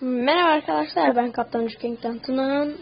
Merhaba arkadaşlar, ben Kaptan Cükeng'den Tuna'nın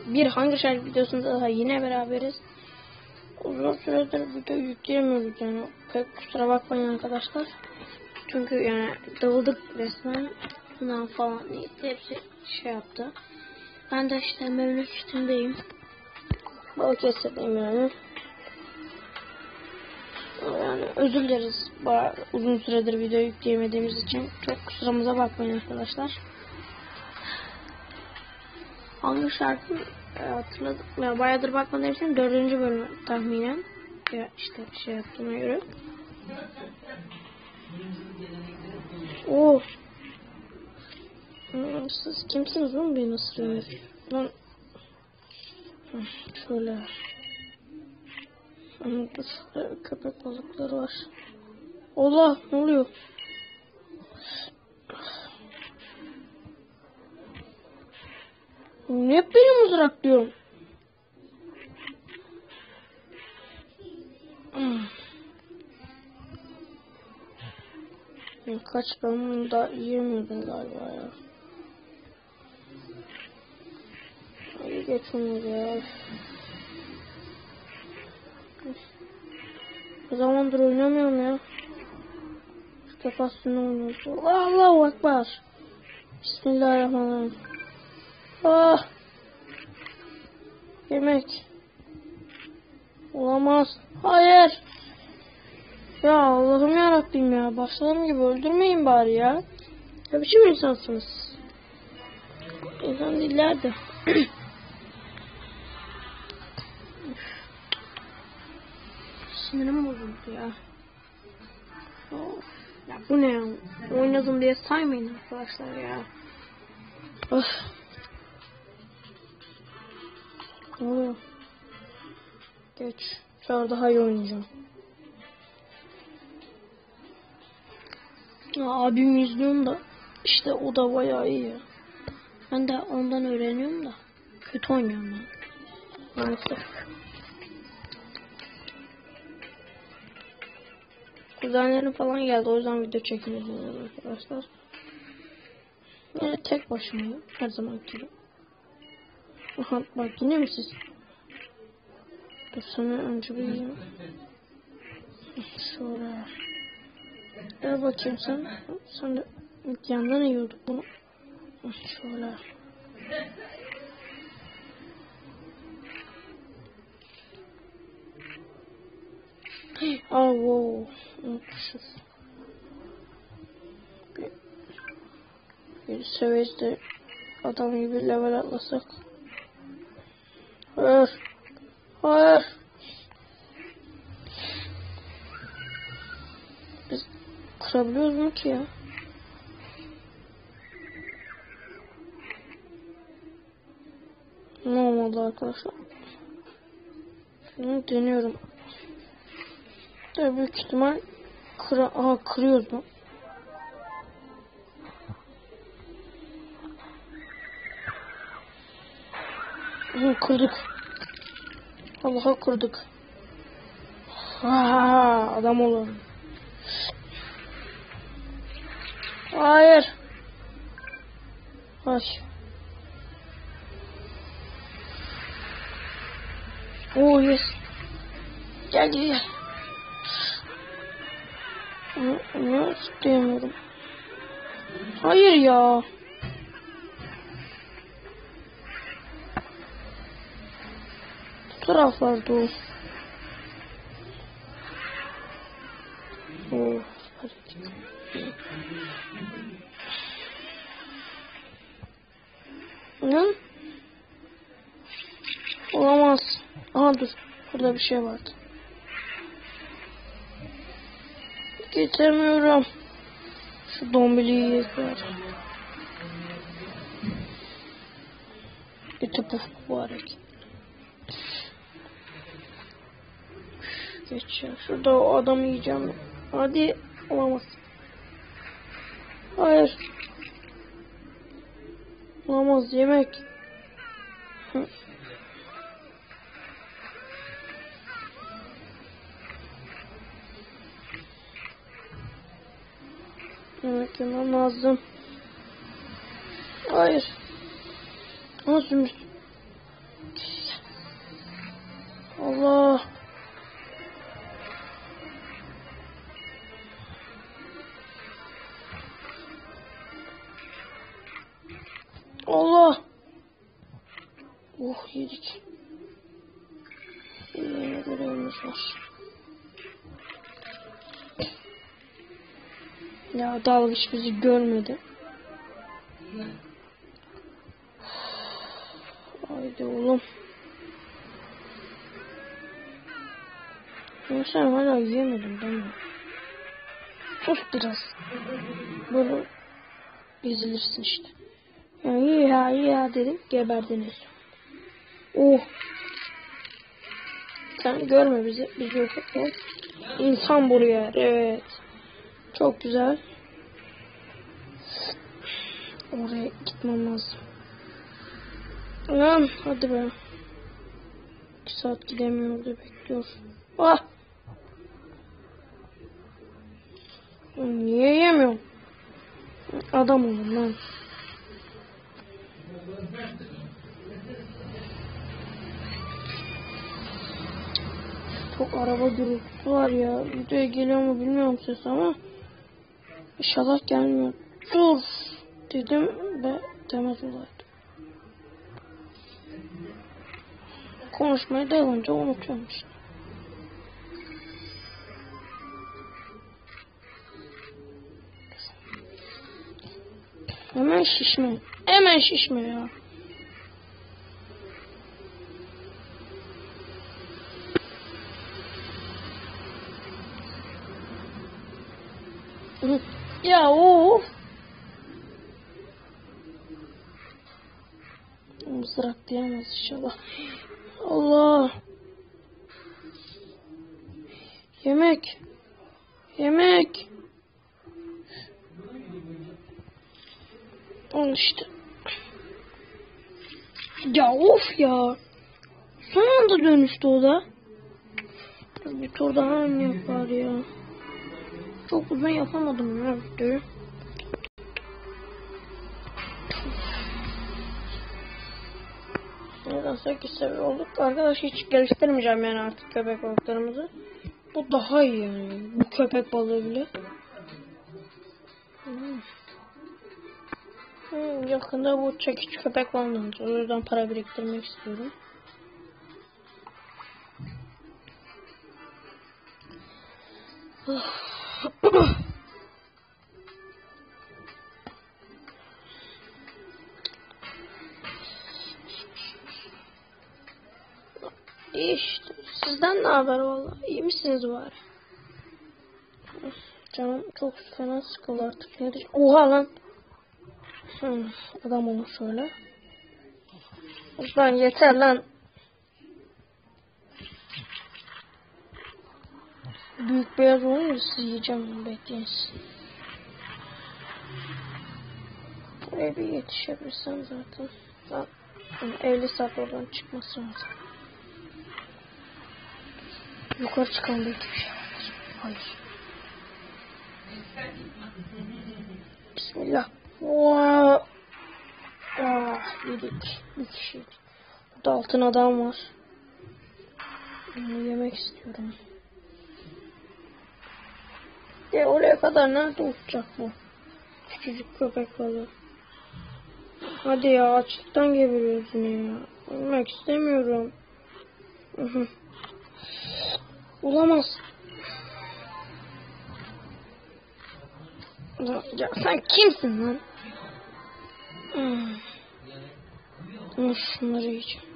bir Hunger Shark videosunda daha yine beraberiz. Uzun süredir video yükleyemiyoruz yani, pek kusura bakmayın arkadaşlar. Çünkü yani dağıldık resmen, Tuna falan hepsi şey yaptı. Ben de işte memleketindeyim, Balıkesir'deyim yani. Yani özür dileriz uzun süredir video yükleyemediğimiz için, çok kusurumuza bakmayın arkadaşlar. Hangi şarkı hatırladım ya, bayağıdır bakmadığım için 4. bölüm tahminen ya işte şey yaptığıma göre. Oh, siz kimsiniz oğlum, beni ısırıyorsunuz lan? Şöyle köpek balıkları var. Allah, ne oluyor? Ne beni mızraklıyorsun? Kaç, ben bunu da yiyemiyordum galiba ya. Hadi geç onu ya. O zamandır oynamıyorum ya. Şu kafasını oynuyoruz. Allahu Ekber. Bismillahirrahmanirrahim. Ah. Yemek. Olamaz. Hayır. Ya Allah'ım yarabbim ya. Başlarım gibi öldürmeyin bari ya. Ne biçim insansınız? İnsan değiller de. Sinirim bozuldu ya. Of. Ya bu ne ya? Oynadım diye saymayın arkadaşlar ya. Of. Ne oluyor? Geç. Şurada daha iyi oynayacağım. Ya, abim izliyorum da işte o da bayağı iyi ya. Ben de ondan öğreniyorum da kötü oynuyorum ben. Maalesef. Kuzenlerim falan geldi, o yüzden video çekmiyorum arkadaşlar. Yani tek başımayım her zaman gibi. Aha bak, yine mi siz? Dur, sana önce bir yiyeyim. Şöyle. Gel bakayım sen. Sen de yandan yiyorduk bunu. Şöyle. Wow. Unutmuşuz. Bir seviyede adam gibi level atlasak. Hayır. Hayır. Biz kırabiliyoruz mu ki ya? Ne olmadı arkadaşlar? Bunu deniyorum. Tabii büyük ihtimal kırıyoruz mu? Kırdık. Allah'a kırdık. Adam olalım. Hayır. Ay. Oh yes. Gel gel. Ne istemiyorum. Hayır ya. Bu taraflarda o. Oh. Ne? Olamaz. Aha dur. Burada bir şey vardı. Geçemiyorum. Şu dombiliyi yıkar. Bir tıpuf mübarek. Geç ya. Şurada o adamı yiyeceğim. Hadi. Olamaz. Hayır. Olamaz. Yemek. Yemek yemem lazım. Hayır. Nasıl? Allah. Allah. Oh, yedik. Yine görevimiz var. Ya dalgıç bizi görmedi. Haydi oğlum. Ya sen hala yiyemedin değil mi? Sus biraz. Böyle ezilirsin işte. Yani iyi ya dedim, geberdiniz. Oh. Sen görme bizi. Biz yok. İnsan buraya. Evet. Çok güzel. Oraya gitmem lazım. Lan hadi be. 2 saat gidemiyor, orada bekliyor. Ah. Niye yemiyorum? Adam olun lan. Çok araba gürültüsü var ya. Videoya geliyor mu bilmiyorum ses ama İnşallah gelmiyor. Dur dedim ve demez olaydı. Konuşmayı devamlı unutuyorum işte. Hemen şişme. Hemen şişme ya. Ya of. Mızrak diyemez inşallah. Allah. Yemek. Yemek. Al işte. Ya of ya. Son anda dönüştü o da. Bir tur daha mı yapar ya? Çok uzun yapamadım ya videoyu. Neden 8 seviye olduk. Arkadaş hiç geliştirmeyeceğim yani artık köpek balıklarımızı. Bu daha iyi yani. Bu köpek balığı bile. Yakında bu çekiç köpek balığını alacağız. O yüzden para biriktirmek istiyorum. İşte sizden ne haber valla? İyi misiniz bari? Canım çok fena sıkıldı artık. Ne diyeceğim? Oha lan. Adam olmuş şöyle. Lan yeter lan. Büyük beyaz olunca sizi yiyeceğim. Bekleyin. Buraya bir yetişebilirsem zaten. Lan 50 saat oradan çıkması lazım. Yukarı çıkan belki bir şey vardır. Hayır. Bismillah. Wow. Ah, yedik. Bir kişi. Burada altın adam var. Onu yemek istiyorum. Oraya kadar nerede uçacak bu? Küçücük köpek balığı. Hadi ya, açlıktan geberiyoruz yine ya. Ölmek istemiyorum. Olamaz. Ya sen kimsin lan? Şunları yiyeceğim.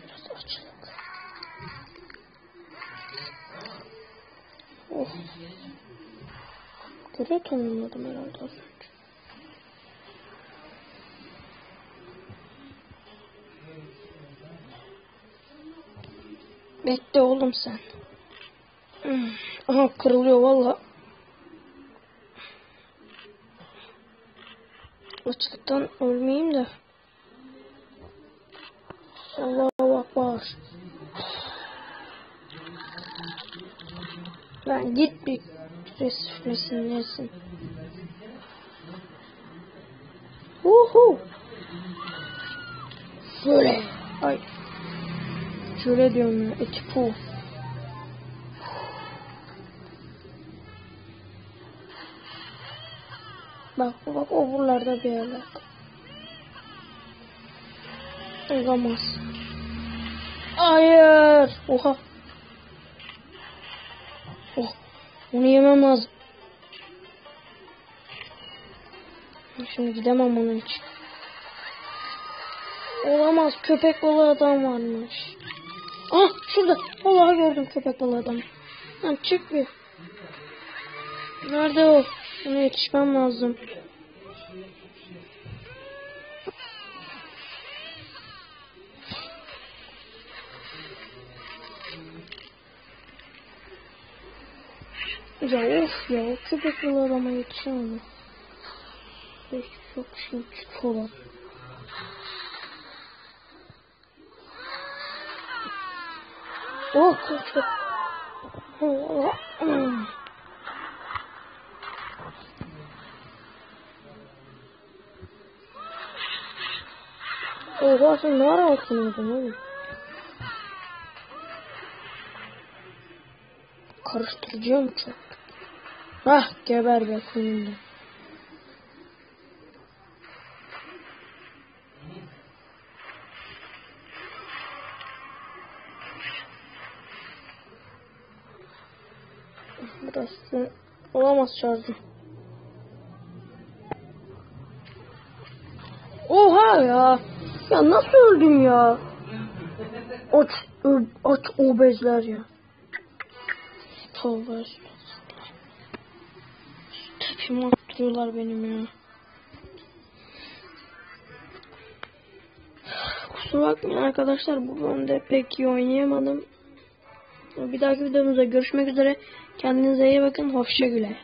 Biraz açlık. Oh. Görev tanımladım herhalde az önce. Bekle oğlum sen. Aha kırılıyor valla. Açlıktan ölmeyeyim de. Allah'a akbar. Ben git bir resimlesin. Uhu. Şöyle. Ay. Şöyle diyorum ya. Etipu. Bak o buralarda bir yerler. Olamaz. Hayır. Oha. Oh. Onu yemem lazım. Şimdi gidemem onun için. Olamaz. Köpek balığı adam varmış. Ah şurada. Vallahi gördüm köpek balığı adamı. Lan çık bir. Nerede o? Ona yetişmem lazım. Ya of ya. Köpek balığı adama yetişemem. Belki çok şimdi çıkıyorlar. Oh çok. Oha sen ne ara atıyorsun oğlum? Karıştıracağım çok. Ah geber be sonunda. Burası olamaz şarjı. Oha ya. Ya nasıl öldüm ya? Aç obezler ya. Tövbe. Tepimi attırıyorlar benim ya. Kusura bakmayın arkadaşlar, bu bölümde pek iyi oynayamadım. Bir dahaki videomuzda görüşmek üzere. Kendinize iyi bakın. Hoşça güle.